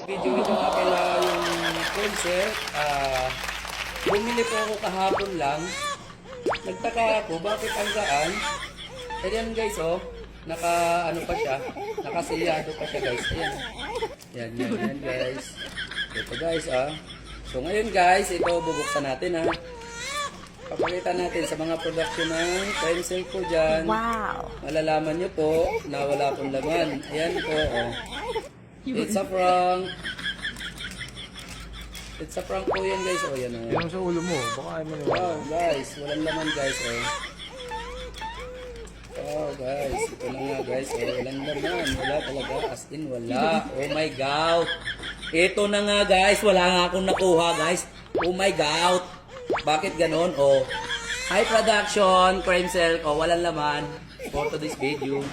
Video ito nga pala yung concert. Bumili po ako kahapon lang. Nagtaka ako, bakit ang gaan? Ayan guys, oh. Naka, ano pa siya? Nakasiyado pa siya guys. Ayan. Yan guys. Ito guys, ah. So ngayon guys, ito bubuksan natin, ha. Papakita natin sa mga production ng pencil ko dyan. Wow! Malalaman nyo po na wala pong laman. Ayan po, oh. It's a prank. It's a prank po yan guys. Oh, yan oh. Yung sa ulo mo, baka ayaw mo naman. Wow guys, walang laman guys. Oh. Wow guys, ito na nga guys. Oh, walang laman. Wala talaga. As in wala. Oh my God. Ito na nga guys. Wala nga akong nakuha guys. Oh my God. Bakit ganon? Oh. Hi production, Crime Cell. Oh, walang laman for today's video.